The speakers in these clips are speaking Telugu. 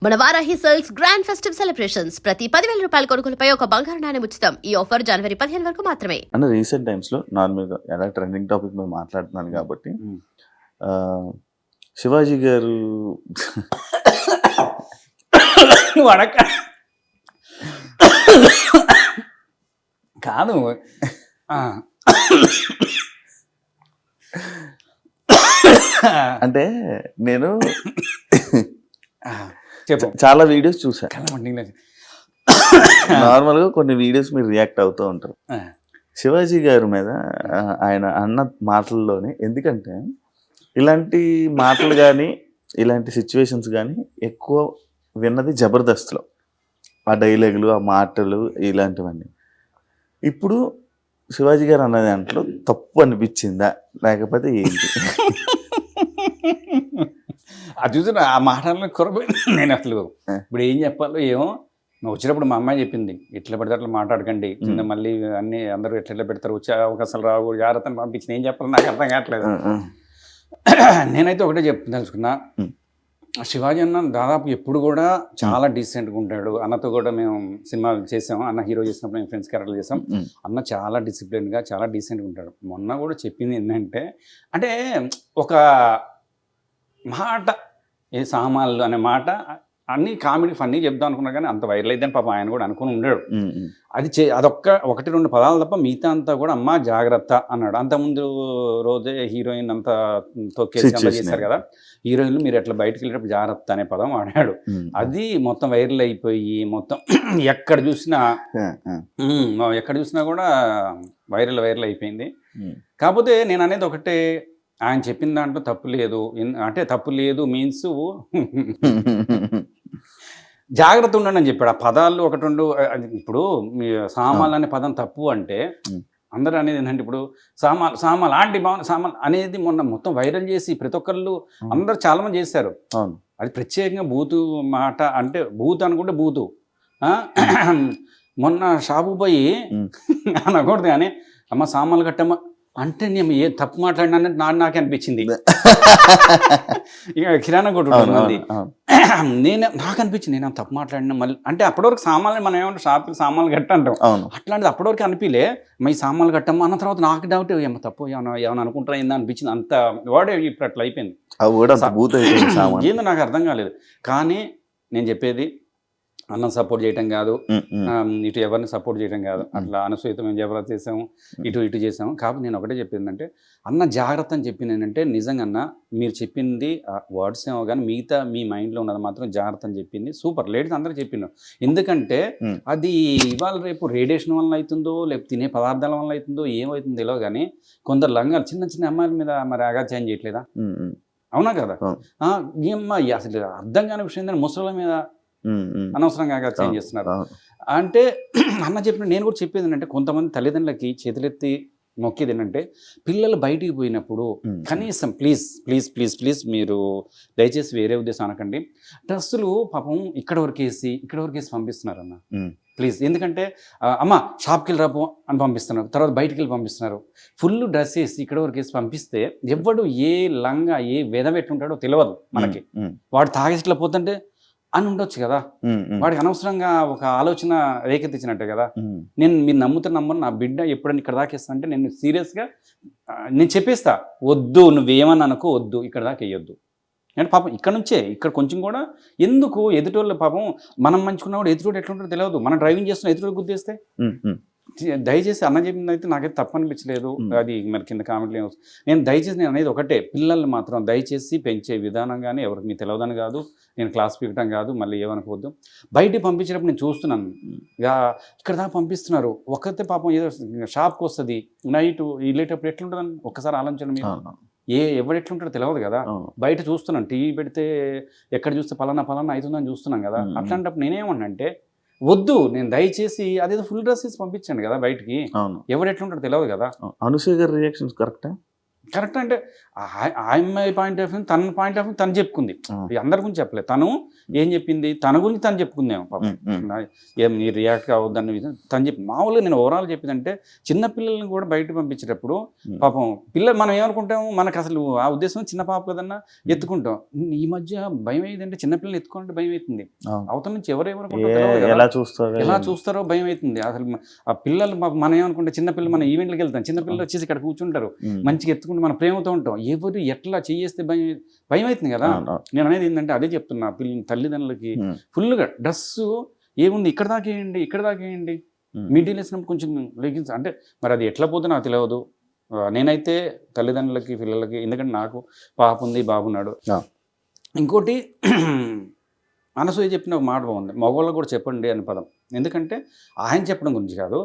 మన Varahi sales grand festive celebrations ప్రతి 10,000 రూపాయల కొనుగోలుపై ఒక బంగారు నాణెం ఉచితం. ఈ ఆఫర్ జనవరి 15 వరకు మాత్రమే. అంటే రీసెంట్ టైమ్స్లో నార్మల్గా ఎలా ట్రెండింగ్ టాపిక్ మీద మాట్లాడుతున్నాను కాబట్టి శివాజీ గారు కాదు అంటే నేను చెప్పు చాలా వీడియోస్ చూసాను. నార్మల్గా కొన్ని వీడియోస్ మీరు రియాక్ట్ అవుతూ ఉంటారు శివాజీ గారి మీద ఆయన అన్న మాటల్లోనే. ఎందుకంటే ఇలాంటి మాటలు కానీ ఇలాంటి సిచ్యువేషన్స్ కానీ ఎక్కువ విన్నది జబర్దస్త్లో, ఆ డైలాగులు, ఆ మాటలు, ఇలాంటివన్నీ. ఇప్పుడు శివాజీ గారు అన్న దాంట్లో తప్పు అనిపించిందా లేకపోతే ఏంటి? అది చూసి ఆ మాటలను కొరబోయి నేను అసలు ఇప్పుడు ఏం చెప్పాలో ఏమో. నువ్వు వచ్చినప్పుడు మా అమ్మాయి చెప్పింది, ఎట్లా పెడితే అట్లా మాట్లాడకండి, కింద మళ్ళీ అన్ని అందరూ ఎట్లా పెడతారు, వచ్చే అవకాశాలు రావు, జాగ్రత్తని పంపించి ఏం చెప్పాలో నాకు అర్థం కావట్లేదు. నేనైతే ఒకటే తెలుసుకున్నా, శివాజీ అన్న దాదాపు ఎప్పుడు కూడా చాలా డీసెంట్గా ఉంటాడు. అన్నతో కూడా మేము సినిమా చేసాం, అన్న హీరో చేసినప్పుడు మేము ఫ్రెండ్స్ క్యారెక్టర్ చేసాం. అన్న చాలా డిసిప్లిన్గా చాలా డీసెంట్గా ఉంటాడు. మొన్న కూడా చెప్పింది ఏంటంటే, అంటే ఒక మాట, ఏ సామాన్లు అనే మాట అన్ని కామెడీ ఫన్నీ చెప్దాం అనుకున్నా కానీ అంత వైరల్ అయితే పాపం ఆయన కూడా అనుకుని ఉన్నాడు. అది ఒకటి రెండు పదాలు తప్ప మిగతా అంతా కూడా అమ్మ జాగ్రత్త అన్నాడు. అంతకుముందు రోజే హీరోయిన్ అంతా తొక్కేసి అలా చేశారు కదా, హీరోయిన్లు మీరు ఎట్లా బయటకు వెళ్ళేటప్పుడు జాగ్రత్త అనే పదం వాడాడు. అది మొత్తం వైరల్ అయిపోయి మొత్తం ఎక్కడ చూసినా కూడా వైరల్ అయిపోయింది. కాకపోతే నేను అనేది ఒకటే, ఆయన చెప్పిన దాంట్లో తప్పు లేదు. అంటే తప్పు లేదు మీన్స్ జాగ్రత్త ఉండండి అని చెప్పాడు. ఆ పదాలు ఒకటి రెండు. ఇప్పుడు మీ సామాన్లు అనే పదం తప్పు అంటే అందరూ అనేది ఏంటంటే, ఇప్పుడు సామాన్ ఆంటీ బాగుంది సామాన్ అనేది మొన్న మొత్తం వైరల్ చేసి ప్రతి ఒక్కళ్ళు అందరూ చాలా మంది చేశారు. అది ప్రత్యేకంగా బూతు మాట, అంటే బూతు అనుకుంటే బూతు. మొన్న షాపు పోయి అనకూడదు కానీ అమ్మ సామాన్లు కట్టమ్మ అంటే నేను ఏ తప్పు మాట్లాడినా నాకే అనిపించింది. ఇక కిరాణా కొట్టు నాకు అనిపించింది, నేను తప్పు మాట్లాడినా మళ్ళీ అంటే అప్పటివరకు సామాన్లు మనం ఏమంటాం, షాప్కి సామాన్లు కట్ట అంటాం. అట్లాంటిది అప్పటివరకు అనిపించలే, ఈ సామాన్లు కట్టమ్మా అన్న తర్వాత నాకు డౌట్, ఏమో తప్పు ఏమైనా అనుకుంటారా ఏందా అనిపించింది. అంత వాడే ఇప్పుడు అట్లా అయిపోయింది. ఏందో నాకు అర్థం కాలేదు. కానీ నేను చెప్పేది, అన్న సపోర్ట్ చేయటం కాదు, ఇటు ఎవరిని సపోర్ట్ చేయడం కాదు. అట్లా అనసూయత మేము జబర్దస్త్ చేసాము, ఇటు చేసాము. కాబట్టి నేను ఒకటే చెప్పిందంటే, అన్న జాగ్రత్త అని చెప్పింది ఏంటంటే, నిజంగా అన్న మీరు చెప్పింది వర్డ్స్ ఏమో కానీ మిగతా మీ మైండ్లో ఉన్నది మాత్రం జాగ్రత్త అని చెప్పింది. సూపర్. లేడీస్ అందరూ చెప్పిండు. ఎందుకంటే అది ఇవాళ రేపు రేడియేషన్ వల్ల అవుతుందో లేకపోతే తినే పదార్థాల వల్ల అవుతుందో ఏమవుతుందో తెలియదు కానీ కొందరు లంగాలు చిన్న అమ్మాయిల మీద మరి అగాత్యాయం చేయట్లేదా? అవునా కదా? ఈ అమ్మాయి అసలు అర్థం కాని విషయం ఏంటంటే ముసలి మీద అనవసరంగా చేంజ్ చేస్తున్నారు. అంటే అన్న చెప్పిన నేను కూడా చెప్పేది ఏంటంటే, కొంతమంది తల్లిదండ్రులకి చేతులెత్తి మొక్కేది ఏంటంటే, పిల్లలు బయటికి పోయినప్పుడు కనీసం ప్లీజ్ మీరు దయచేసి వేరే ఉద్దేశం అనకండి, డ్రెస్సులు పాపం ఇక్కడ వరకు వేసి పంపిస్తున్నారు అన్న ప్లీజ్. ఎందుకంటే అమ్మ షాప్కి వెళ్ళి రాపో అని పంపిస్తున్నారు, తర్వాత బయటికి వెళ్ళి పంపిస్తున్నారు. ఫుల్ డ్రెస్ వేసి ఇక్కడ వరకు వేసి పంపిస్తే ఎవడు ఏ లంగా ఏ వెధ పెట్టుంటాడో తెలియదు మనకి. వాడు తాగేసి ఇట్లా పోతుంటే అని ఉండొచ్చు కదా, వాడికి అనవసరంగా ఒక ఆలోచన రేకెత్తించినట్టే కదా. మీరు నమ్మరు, నా బిడ్డ ఎప్పుడైనా ఇక్కడ దాకా వేస్తా అంటే నేను సీరియస్గా నేను చెప్పేస్తా, వద్దు నువ్వేమని అనుకో, వద్దు ఇక్కడ దాకా వేయొద్దు అంటే. పాపం ఇక్కడ కొంచెం కూడా ఎందుకు ఎదుటోళ్ళు పాపం మనం మంచుకున్నా కూడా ఎదుటోడు ఎట్లుంటారో తెలియదు. మనం డ్రైవింగ్ చేస్తున్నా ఎదుటోడు గుద్దేస్తే దయచేసి అన్న చెప్పింది అయితే నాకైతే తప్పు అనిపించలేదు. అది మరి కింద కామెంట్లు నేను దయచేసి నేను అనేది ఒకటే, పిల్లల్ని మాత్రం దయచేసి పెంచే విధానం కానీ ఎవరికి మీకు తెలియదని కాదు, నేను క్లాస్ పీకటం కాదు, మళ్ళీ ఏమనుకోవద్దు. బయటికి పంపించేటప్పుడు నేను చూస్తున్నాను, ఇక్కడ దాకా పంపిస్తున్నారు. ఒకతే పాపం ఏదో షాప్కి వస్తుంది నైట్ వెళ్ళేటప్పుడు ఎట్లుంటుందని ఒక్కసారి ఆలోచన మీరు. ఎవరు ఎట్లుంటాడో తెలియదు కదా. బయట చూస్తున్నాను, టీవీ పెడితే ఎక్కడ చూస్తే పలానా అవుతుందని చూస్తున్నాం కదా. అట్లాంటప్పుడు నేనేమన్నా అంటే, వద్దు నేను దయచేసి అదేదో ఫుల్ డ్రెస్ వేసి పంపించండి కదా బయటికి. ఎవరు ఎట్లుంటాడో తెలియదు కదా. అనసూయ గారి రియాక్షన్స్ కరెక్టా? కరెక్ట్ అంటే అమ్మాయి పాయింట్ ఆఫ్ వ్యూ తన పాయింట్ ఆఫ్ వ్యూ తను చెప్పుకుంది, అందరి గురించి చెప్పలేదు. తను ఏం చెప్పింది, తన గురించి తను చెప్పుకుందేమో పాపం. ఏం నీ రియాక్ట్ కావద్దని తను చెప్పి మామూలుగా నేను ఓవరాల్ చెప్పిందంటే చిన్నపిల్లల్ని కూడా బయట పంపించేటప్పుడు పాపం పిల్లలు మనం ఏమనుకుంటాము, మనకు అసలు ఆ ఉద్దేశం చిన్న పాప కదన్నా ఎత్తుకుంటాం. ఈ మధ్య భయం అయ్యిందంటే చిన్నపిల్లలు ఎత్తుకుంటే భయం అవుతుంది, అవతల నుంచి ఎలా చూస్తారో భయం అవుతుంది. అసలు ఆ పిల్లలు మనం ఏమనుకుంటే చిన్నపిల్లలు మన ఈవెంట్లకు వెళ్తాం, చిన్నపిల్లలు వచ్చేసి ఇక్కడ కూర్చుంటారు, మంచిగా ఎత్తుకుంటే మన ప్రేమతో ఉంటాం. ఎవరు ఎట్లా చేస్తే భయం అవుతుంది కదా. నేను అనేది ఏంటంటే అదే చెప్తున్నా, తల్లిదండ్రులకి ఫుల్గా డ్రెస్సు ఏముంది ఇక్కడ దాకేయండి మీడియం వేసినప్పుడు కొంచెం లెగిన్స్ అంటే మరి అది ఎట్లా పోతే నాకు తెలియదు. నేనైతే తల్లిదండ్రులకి పిల్లలకి, ఎందుకంటే నాకు పాప ఉంది బాబున్నాడు. ఇంకోటి అనసూయ చెప్పిన ఒక మాట బాగుంది, మగవాళ్ళకు కూడా చెప్పండి అని పదం. ఎందుకంటే ఆయన చెప్పడం గురించి కాదు,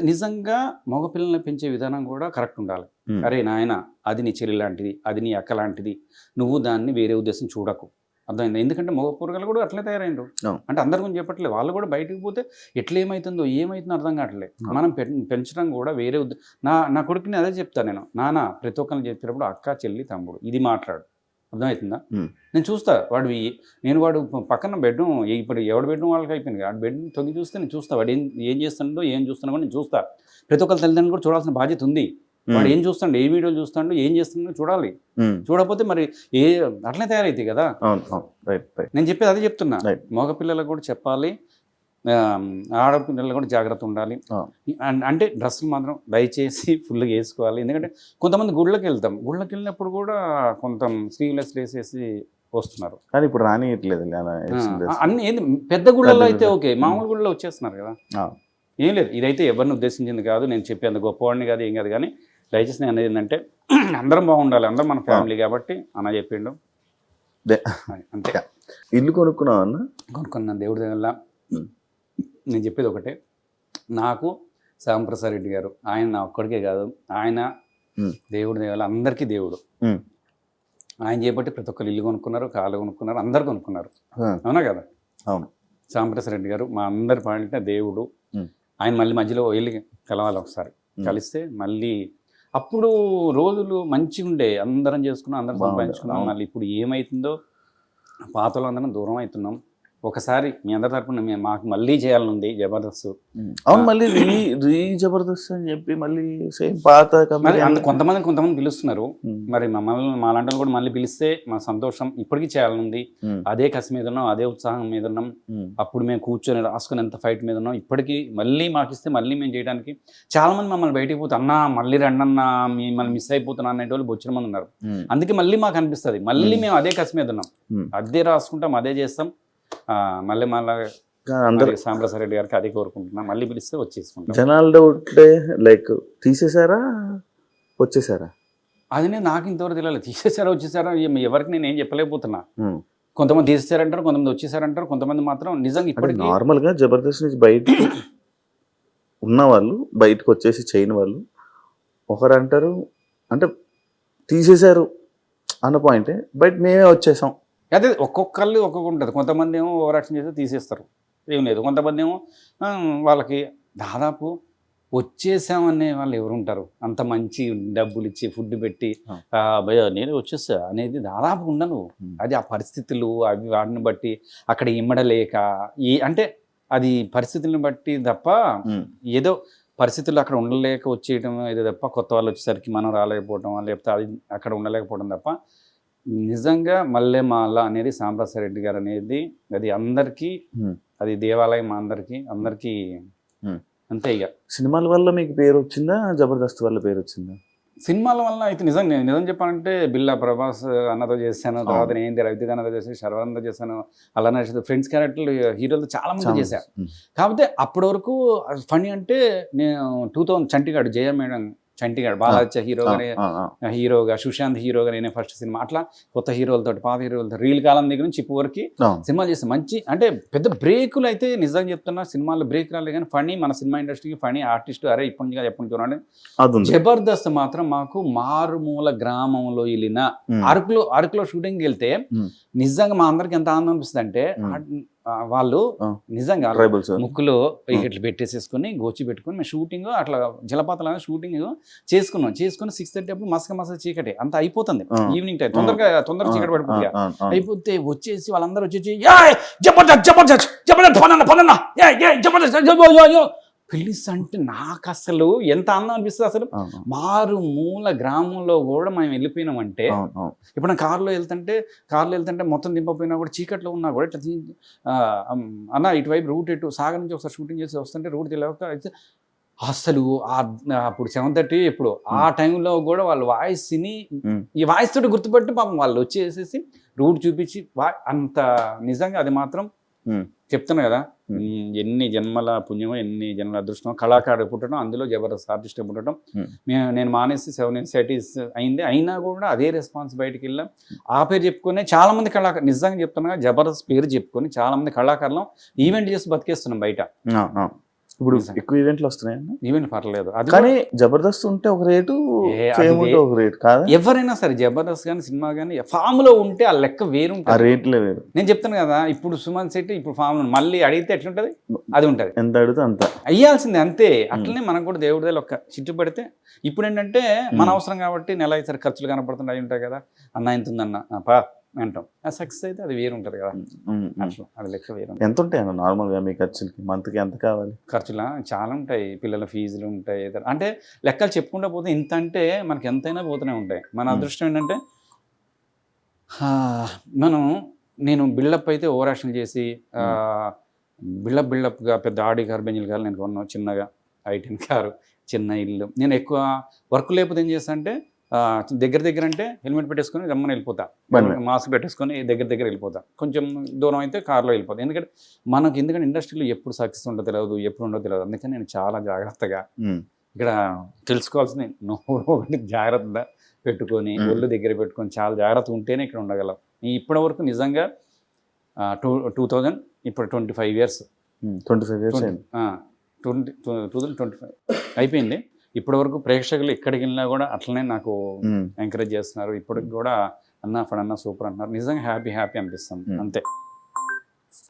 నిజంగా మగపిల్లల్ని పెంచే విధానం కూడా కరెక్ట్ ఉండాలి. అరే నాయన అది నీ చెల్లి లాంటిది, అది నీ అక్క లాంటిది, నువ్వు దాన్ని వేరే ఉద్దేశం చూడకు, అర్థమైంది. ఎందుకంటే మగ పూరగాలు కూడా అట్లే తయారైండు. అంటే అందరి గురించి చెప్పట్లేదు, వాళ్ళు కూడా బయటకు పోతే ఎట్లా ఏమవుతుందో అర్థం కావట్లేదు. మనం పెంచడం కూడా వేరే నా కొడుకుని అదే చెప్తాను నేను, నాన్న ప్రతి ఒక్కరిని చెప్పేటప్పుడు అక్క చెల్లి తమ్ముడు ఇది మాట్లాడు, అర్థమవుతుందా. నేను చూస్తా వాడు పక్కన బెడ్రూమ్, ఇప్పుడు ఎవడు బెడ్రూమ్ వాళ్ళకి అయిపోయింది, ఆ బెడ్ తొంగి చూస్తే నేను చూస్తా, వాడు ఏం చేస్తాడో ఏం చూస్తాడో కూడా నేను చూస్తా. ప్రతి ఒక్కరి తల్లిదండ్రులు కూడా చూడాల్సిన బాధ్యత ఉంది. వాడు ఏం చూస్తాడు, ఏ వీడియోలు చూస్తాడు, ఏం చేస్తున్నాడో చూడాలి. చూడకపోతే మరి అట్లనే తయారైతాయి కదా. నేను చెప్పేది అదే చెప్తున్నా, మగపిల్లలకు కూడా చెప్పాలి, ఆడపిల్లలు కూడా జాగ్రత్త ఉండాలి. అంటే డ్రెస్సులు మాత్రం దయచేసి ఫుల్గా వేసుకోవాలి. ఎందుకంటే కొంతమంది గుళ్ళకి వెళ్ళినప్పుడు కూడా కొంత స్లీవ్లెస్ వేసేసి వస్తున్నారు. కానీ ఇప్పుడు రానియట్లేదు అన్ని ఏంది పెద్ద గుళ్ళలో అయితే ఓకే, మామూలు గుళ్ళలో వచ్చేస్తున్నారు కదా. ఏం లేదు, ఇదైతే ఎవరిని ఉద్దేశించింది కాదు, నేను చెప్పేంత గొప్పవాడిని కాదు, ఏం కాదు. కానీ దయచేసి నేను అనేది ఏంటంటే అందరం బాగుండాలి, అందరం మన ఫ్యామిలీ కాబట్టి అన్న చెప్పిండు అంతే. ఇల్లు కొనుక్కున్నాను దేవుడి దగ్గర. నేను చెప్పేది ఒకటే, నాకు శ్యాంప్రసాద్ రెడ్డి గారు ఆయన నా ఒక్కడికే కాదు, ఆయన దేవుడి దగ్గర అందరికీ దేవుడు. ఆయన చేపట్టి ప్రతి ఒక్కరు ఇల్లు కొనుక్కున్నారు, కాళ్ళు కొనుక్కున్నారు, అందరు కొనుక్కున్నారు, అవునా కదా. అవును, శ్యాంప్రసాద్ రెడ్డి గారు మా అందరి పాయింట్ దేవుడు. ఆయన మళ్ళీ మధ్యలో వెళ్ళి కలవాలి, ఒకసారి కలిస్తే మళ్ళీ అప్పుడు రోజులు మంచిగా ఉండే, అందరం చేసుకున్నాం, అందరం సంపాదించుకున్నాం. మళ్ళీ ఇప్పుడు ఏమవుతుందో పాతలో అందరం దూరం అవుతున్నాం. ఒకసారి మీ అందరి తరపున మాకు మళ్ళీ చేయాలనుంది జబర్దస్త్. అవును, మళ్ళీ రీ జబర్దస్త్ అని చెప్పి మళ్ళీ సేమ్ పాత కొంతమంది పిలుస్తున్నారు. మరి మమ్మల్ని మాలాంటి కూడా మళ్ళీ పిలిస్తే మా సంతోషం. ఇప్పటికీ చేయాలనుంది, అదే కసి మీద ఉన్నాం, అదే ఉత్సాహం మీద ఉన్నాం. అప్పుడు మేము కూర్చొని రాసుకుని ఎంత ఫైట్ మీద ఉన్నాం. ఇప్పటికీ మళ్ళీ మాకు ఇస్తే మళ్ళీ మేము చేయడానికి చాలా మంది మమ్మల్ని బయటికి పోతే అన్నా మళ్ళీ రండన్నా మిమ్మల్ని మిస్ అయిపోతున్నా అనేటోళ్ళు బొచ్చిన మంది ఉన్నారు. అందుకే మళ్ళీ మాకు అనిపిస్తుంది మళ్ళీ మేము అదే కసి మీద ఉన్నాం, అదే రాసుకుంటాం, అదే చేస్తాం. మళ్ళీ శ్యాంప్రసాద్ రెడ్డి గారికి అదే కోరుకుంటున్నా, మళ్ళీ పిలిస్తే వచ్చేసుకుంటాం. జనాల డౌట్ లైక్ తీసేసారా వచ్చేసారా అది నాకు ఇంతవరకు తెలియాలి. తీసేసారా వచ్చేసారా ఎవరికి నేను ఏం చెప్పలేకపోతున్నా. కొంతమంది తీసేసారంటారు, కొంతమంది వచ్చేసారంటారు, కొంతమంది మాత్రం నిజంగా ఇప్పటికీ నార్మల్గా జబర్దస్త్ నుంచి బయట ఉన్న వాళ్ళు, బయటకు వచ్చేసి చేయని వాళ్ళు ఒకరు అంటారు అంటే తీసేశారు అన్న పాయింటే, బట్ మేమే వచ్చేసాం. అదే ఒక్కొక్కళ్ళు ఒక్కొక్క ఉంటుంది. కొంతమంది ఏమో ఓవర్ యాక్షన్ చేస్తే తీసేస్తారు, ఏం లేదు. కొంతమంది ఏమో వాళ్ళకి దాదాపు వచ్చేసామనే వాళ్ళు ఎవరు ఉంటారు, అంత మంచి డబ్బులు ఇచ్చి ఫుడ్ పెట్టి భయ నేను వచ్చేసా అనేది దాదాపు ఉండను. అది ఆ పరిస్థితులు అవి వాటిని బట్టి అక్కడ ఇమ్మడలేక అంటే అది పరిస్థితులను బట్టి తప్ప, ఏదో పరిస్థితులు అక్కడ ఉండలేక వచ్చేయటం ఏదో తప్ప, కొత్త వాళ్ళు వచ్చేసరికి మనం రాలేకపోవటం లేకపోతే అది అక్కడ ఉండలేకపోవడం తప్ప. నిజంగా మల్లెమాల అనేది శ్యాంప్రసాద్ రెడ్డి గారు అనేది అది అందరికీ, అది దేవాలయం అందరికీ అంతే. ఇక సినిమాల వల్ల మీకు పేరు వచ్చిందా, జబర్దస్త్ వల్ల పేరు వచ్చిందా? సినిమాల వల్ల అయితే నిజం చెప్పాలంటే బిల్లా ప్రభాస్ అన్నతో చేశాను, తర్వాత నేను రవితేజ అన్నతో చేశాను, శర్వానందతో చేశాను, అలానే ఫ్రెండ్స్ క్యారెక్టర్లు హీరోలతో చాలా మంది చేశాను. కాకపోతే అప్పటి వరకు ఫనీ అంటే నేను 2000 చంటిగాడు జయ మేడం చంటిగాడు బాలాజీ హీరోగా సుశాంత్ హీరోగా నేనే ఫస్ట్ సినిమా. అట్లా కొత్త హీరోలతో పాత హీరోలతో రీల్ కాలం దగ్గర నుంచి ఇప్పుడు వరకు సినిమాలు చేస్తాను. మంచి అంటే పెద్ద బ్రేకులు అయితే నిజంగా చెప్తున్నా, సినిమాల్లో బ్రేక్ రాలేదు కానీ ఫనీ మన సినిమా ఇండస్ట్రీకి ఫనీ ఆర్టిస్ట్ అరే ఇప్పటి నుంచి ఎప్పటి నుంచి ఉన్నాడు. జబర్దస్త్ మాత్రం మాకు మారుమూల గ్రామంలో వెళ్ళిన అరకులో షూటింగ్కి వెళ్తే నిజంగా మా అందరికి ఎంత ఆనందం అనిపిస్తుంది అంటే వాళ్ళు ఆ. నిజంగా ట్రైబల్స్ ముక్కులో ఇట్లా పెట్టేసేసుకుని గోచి పెట్టుకుని మేము షూటింగ్ అట్లా జలపాతాల షూటింగ్ చేసుకుని 6:30 అప్పుడు మసక చీకటి అంత అయిపోతుంది ఆ. ఈవినింగ్ టైం తొందరగా చీకటి పడిపోతుంది అయిపోతే వచ్చేసి వాళ్ళందరూ వచ్చేసి పిలిస్తే అంటే నాకు అసలు ఎంత ఆనందం అనిపిస్తుంది అసలు మారు మూల గ్రామంలో కూడా మేము వెళ్ళిపోయినామంటే ఇప్పుడు నా కారులో వెళ్తుంటే మొత్తం దింపపోయినా కూడా చీకట్లో ఉన్నా కూడా ఇట్లా అన్న ఇటువైపు రూట్ సాగర్ నుంచి ఒకసారి షూటింగ్ చేసి వస్తుంటే రూట్ తెలియక అయితే అసలు అప్పుడు 7:30 ఎప్పుడు ఆ టైంలో కూడా వాళ్ళ వాయిస్ని ఈ వాయిస్ తోటి గుర్తుపట్టి పాపం వాళ్ళు వచ్చేసేసి రూట్ చూపించి అంత నిజంగా అది మాత్రం చెప్తున్నా కదా ఎన్ని జన్మల పుణ్యమో ఎన్ని జన్మల అదృష్టమో కళాకారుడు పుట్టడం అందులో జబర్దస్త్ ఆర్టిస్ట్ పుట్టడం నేను మానేసి 7 ఇన్సైటీస్ అయింది అయినా కూడా అదే రెస్పాన్స్ బయటికి వెళ్ళాం ఆ పేరు చెప్పుకొని చాలా మంది కళాకారు నిజంగా చెప్తున్నా జబర్దస్త్ పేరు చెప్పుకొని చాలా మంది కళాకారులు ఈవెంట్ చేసి బతికేస్తున్నాం బయట ఇప్పుడు ఎక్కువ ఈవెంట్లు వస్తున్నాయి ఈవెంట్ పర్లేదు అది కానీ జబర్దస్త్ ఉంటే ఒక రేటు ఒక రేటు కాదా ఎవరైనా సరే జబర్దస్త్ కానీ సినిమా కానీ ఫామ్ లో ఉంటే ఆ లెక్క వేరు ఆ రేట్లే వేరు నేను చెప్తాను కదా ఇప్పుడు సుమన్ శెట్టి ఇప్పుడు ఫామ్ లో మళ్ళీ అడిగితే ఎట్లుంటది అది ఉంటది ఎంత అడిగితే అంత అయ్యాల్సిందే అంతే అట్లనే మనకు కూడా దేవుడి దగ్గర ఒక్క చిట్టు పడితే ఇప్పుడు ఏంటంటే మన అవసరం కాబట్టి నెల అయితే ఖర్చులు కనపడుతుంటాయి ఉంటాయి కదా అన్న ఎంత ఉందన్న పా అంటాం ఆ సక్సెస్ అయితే అది వేరు ఉంటుంది కదా అట్లా అది లెక్క వేరు ఎంత ఉంటాయి అన్న నార్మల్గా మీ ఖర్చులకి మంత్కి ఎంత కావాలి ఖర్చులా చాలా ఉంటాయి పిల్లల ఫీజులు ఉంటాయి అంటే లెక్కలు చెప్పుకుంటూ పోతే ఇంత అంటే మనకి ఎంతైనా పోతూనే ఉంటాయి మన అదృష్టం ఏంటంటే నేను బిల్డప్ అయితే ఓవర్ యాక్షన్ చేసి బిల్డప్గా పెద్ద ఆడి కారు బెంజిల్ కారు నేను కొన్నాను చిన్నగా I10 కారు చిన్న ఇల్లు నేను ఎక్కువ వర్క్ లేకపోతే ఏం చేస్తా అంటే దగ్గర అంటే హెల్మెట్ పెట్టేసుకొని రమ్మని వెళ్ళిపోతా మాస్క్ పెట్టేసుకొని దగ్గర వెళ్ళిపోతా కొంచెం దూరం అయితే కార్లో వెళ్ళిపోతా ఎందుకంటే ఇండస్ట్రీలో ఎప్పుడు సక్సెస్ ఉండదో తెలియదు ఎప్పుడు ఉండదో తెలియదు అందుకని నేను చాలా జాగ్రత్తగా ఇక్కడ తెలుసుకోవాల్సిన ఒకటి జాగ్రత్త పెట్టుకొని ఒళ్ళు దగ్గర పెట్టుకొని చాలా జాగ్రత్త ఉంటేనే ఇక్కడ ఉండగలం ఇప్పటి వరకు నిజంగా 2000 ఇప్పుడు 25 years 2025 అయిపోయింది ఇప్పటి వరకు ప్రేక్షకులు ఎక్కడికి వెళ్ళినా కూడా అట్లనే నాకు ఎంకరేజ్ చేస్తున్నారు ఇప్పటికి కూడా అన్న ఫడన్న సూపర్ అంటున్నారు నిజంగా హ్యాపీ అనిపిస్తుంది అంతే